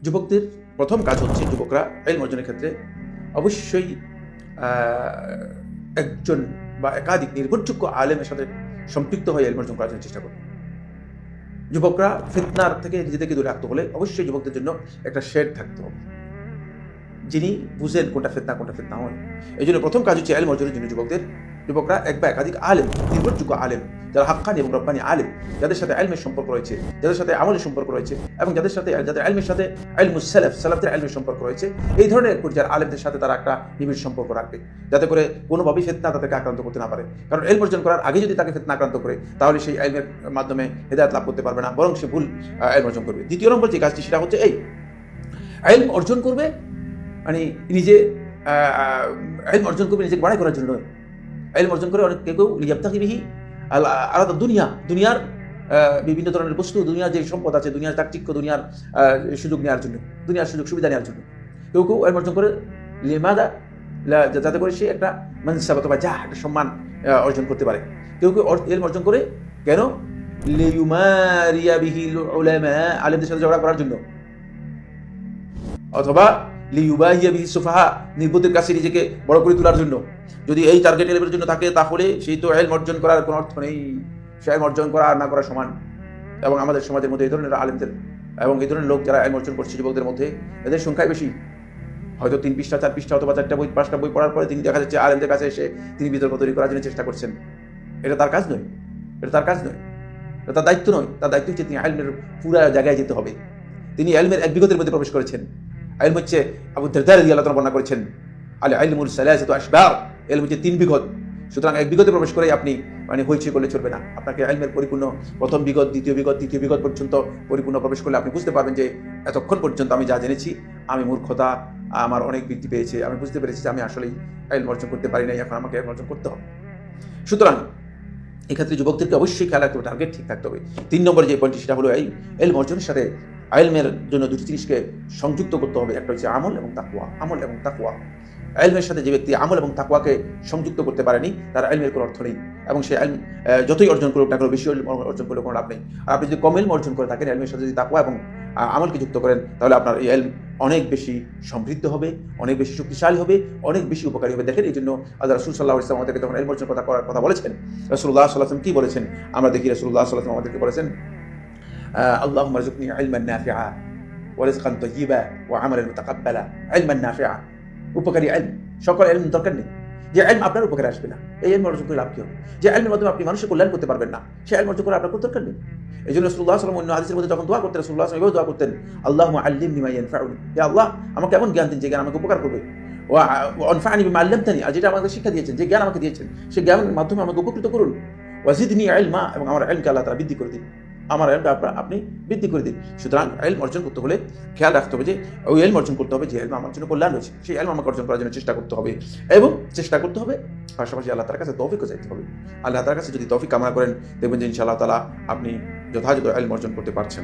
যুবকদের প্রথম কাজ হচ্ছে যুবকরা ইলম অর্জনের ক্ষেত্রে অবশ্যই একজন বা একাধিক নির্ভরযোগ্য আলেমের সাথে সম্পৃক্ত হয়ে ইলম অর্জন করার জন্য চেষ্টা করবে। যুবকরা ফিতনার থেকে নিজেদেরকে দূরে রাখতে হলে অবশ্যই যুবকদের জন্য একটা শেড থাকতে হবে, যিনি বুঝেন কোনটা ফিতনা হয়। এই জন্য প্রথম কাজ হচ্ছে ইলম অর্জনের জন্য যুবকরা এক বা একাধিক আলেম, নির্ভরযোগ্য আলেম, যারা হাক্কানি এবং রব্বানি আলেম, যাদের সাথে ইলমের সম্পর্ক রয়েছে, যাদের সাথে আমলের সম্পর্ক রয়েছে, এবং যাদের ইলমের সাথে ইলমুস সালাফদের ইলমের সম্পর্ক রয়েছে, এই ধরনের পর্যায়ের আলেমদের সাথে তারা একটা নিবিড় সম্পর্ক রাখবে, যাতে করে কোনোভাবেই ফিতনা তাদেরকে আক্রান্ত করতে না পারে। কারণ ইলম অর্জন করার আগে যদি তাকে ফিতনা আক্রান্ত করে, তাহলে সেই ইলমের মাধ্যমে হেদায়েত লাভ করতে পারবে না, বরং সে ভুল ইলম অর্জন করবে। দ্বিতীয় নম্বর যে কাজটি সেটা হচ্ছে এই ইলম অর্জন করবে, মানে নিজে ইলম অর্জন করবে নিজেকে বাড়াই করার জন্য। ইলম অর্জন করে অনেক কেউ লিয়াবতাগি বিহি আলাদা দুনিয়ার বিভিন্ন ধরনের বস্তু, দুনিয়ার যে সম্পদ আছে, দুনিয়ার চাকচিক্য, দুনিয়ার সুযোগ নেওয়ার জন্য, দুনিয়ার সুযোগ সুবিধা নেওয়ার জন্য কেউ ইলম অর্জন করে লিমাদা, যাতে করে সে একটা মানসাব অথবা একটা সম্মান অর্জন করতে পারে। কেউ ইলম অর্জন করে কেন? লিয়ুমারিয়া বিহিল উলামা, আলেমদের সাথে ঝগড়া করার জন্য, অথবা লিয়ুবাহিয়া বিহি সুফাহা, নির্বোধের কাছে নিজেকে বড় করে তোলার জন্য। যদি এই টার্গেট লেভেলের জন্য থাকে, তাহলে সেই তো ইলম অর্জন করার কোনো অর্থ নেই। সে ইলম অর্জন করা আর না করা সমান। এবং আমাদের সমাজের মধ্যে এই ধরনের আলেমদের এবং এই ধরনের লোক যারা ইলম অর্জন করছে যুবকদের মধ্যে, এদের সংখ্যাই বেশি। হয়তো 3 পৃষ্ঠা 4 পৃষ্ঠা অথবা 4টা বই 5টা বই পড়ার পরে তিনি দেখা যাচ্ছে আলেমদের কাছে এসে তিনি বিতর্ক তৈরি করার জন্য চেষ্টা করছেন। এটা তার কাজ নয়, এটা তার দায়িত্ব নয়। তার দায়িত্ব হচ্ছে তিনি ইলমের পুরো জায়গায় যেতে হবে। তিনি ইলমের এক বিগতের মধ্যে প্রবেশ করেছেন। ইলম হচ্ছে আবু দারদা রাদিয়াল্লাহু তাআলা বর্ণনা করেছেন, আল ইলমুল সালাসাতু আশবার, ইলম হচ্ছে 3 বিগত। সুতরাং এক বিগতে প্রবেশ করেই আপনি হইচই করলে চলবে না। আপনাকে ইলমের পরিপূর্ণ প্রথম বিগত, দ্বিতীয় বিগত, তৃতীয় বিগত পর্যন্ত পরিপূর্ণ প্রবেশ করলে আপনি বুঝতে পারবেন যে এতক্ষণ পর্যন্ত আমি যা জেনেছি, আমি মূর্খতা আমার অনেক বৃদ্ধি পেয়েছে। আমি বুঝতে পেরেছি যে আমি আসলেই ইলম অর্জন করতে পারি নাই, এখন আমাকে ইলম অর্জন করতে হবে। সুতরাং এক্ষেত্রে যুবকদেরকে অবশ্যই খেয়াল রাখতে হবে, টার্গেট ঠিক থাকতে হবে। 3 নম্বর যে পয়েন্টটি সেটা হলো ইলম অর্জনের সাথে ইলমের জন্য দুটি জিনিসকে সংযুক্ত করতে হবে। একটা হচ্ছে আমল এবং তাকওয়া। ইলমের সাথে যে ব্যক্তি আমল এবং তাকওয়াকে সংযুক্ত করতে পারেনি, তার ইলমের কোনো অর্থ নেই। এবং সে ইলম যতই অর্জন করুক না কেন, বেশি অর্জন করলে কোনো লাভ নেই। আর আপনি যদি কম ইলম অর্জন করে থাকেন, ইলমের সাথে যদি তাকওয়া এবং আমলকে যুক্ত করেন, তাহলে আপনার এই ইলম অনেক বেশি সমৃদ্ধ হবে, অনেক বেশি শক্তিশালী হবে, অনেক বেশি উপকারী হবে। দেখেন, এই জন্য আল্লাহ রাসূল সাল্লাল্লাহু আলাইহি ওয়াসাল্লাম আমাদেরকে যখন ইলম অর্জন করার কথা বলেছেন, রাসূলুল্লাহ সাল্লাল্লাহু আলাইহি ওয়াসাল্লাম কি বলেছেন? আমরা দেখি রাসূলুল্লাহ সাল্লাল্লাহু আলাইহি ওয়াসাল্লাম আমাদেরকে বলেছেন, আল্লাহুম্মা রযুকনি ইলমান নাফিআ ওয়া রিজকান তাইয়্যিবা ওয়া আমালান মুতাকাব্বালা। ইলমান নাফিআ, উপকারী ইলম। সকল ইলম দরকার নেই। যে ইলম আপনার উপকারে আসবে না, এই ইলম অর্জন করে লাভ কি হবে? যে ইলমের মাধ্যমে আপনি মানুষের কল্যাণ করতে পারবেন না, সেই ইলম অর্জন করে আপনার কোনো দরকার নেই। এই জন্য রাসূলুল্লাহ সাল্লাল্লাহু আলাইহি ওয়াসাল্লাম অন্য হাদিসের মধ্যে যখন দোয়া করতেন, রাসূলুল্লাহ সাল্লাল্লাহু আলাইহি ওয়াসাল্লাম এভাবে দোয়া করতেন, আল্লাহুম্মা আল্লিমনি মা ইয়ানফাউনি, হে আল্লাহ আমাকে এমন জ্ঞান দিন যে জ্ঞান আমাকে উপকার করবে। ওয়া আনফানি বিমা আল্লামতানি, আর যেটা আমাকে শিক্ষা দিয়েছেন, যে জ্ঞান আমাকে দিয়েছেন, সেই জ্ঞানের মাধ্যমে আমাকে উপকৃত করুন। ওয়া জিদনি ইলমা, এবং আমার ইলমকে আল্লাহ তাআলা বৃদ্ধি করে দিন, আমার ইলমটা আপনি বৃদ্ধি করে দিন। সুতরাং ইলম অর্জন করতে হলে খেয়াল রাখতে হবে যে ওই ইলম অর্জন করতে হবে যে ইলম আমার জন্য কল্যাণ রয়েছে, সেই ইলম আমাকে অর্জন করার জন্য চেষ্টা করতে হবে। এবং চেষ্টা করতে হবে পাশাপাশি আল্লাহ তাআলার কাছে তৌফিকও চাইতে হবে। আল্লাহ তাআলার কাছে যদি তৌফিক কামনা করেন, দেখবেন যে ইনশাআল্লাহ তাআলা আপনি যথাযথ ইলম অর্জন করতে পারছেন।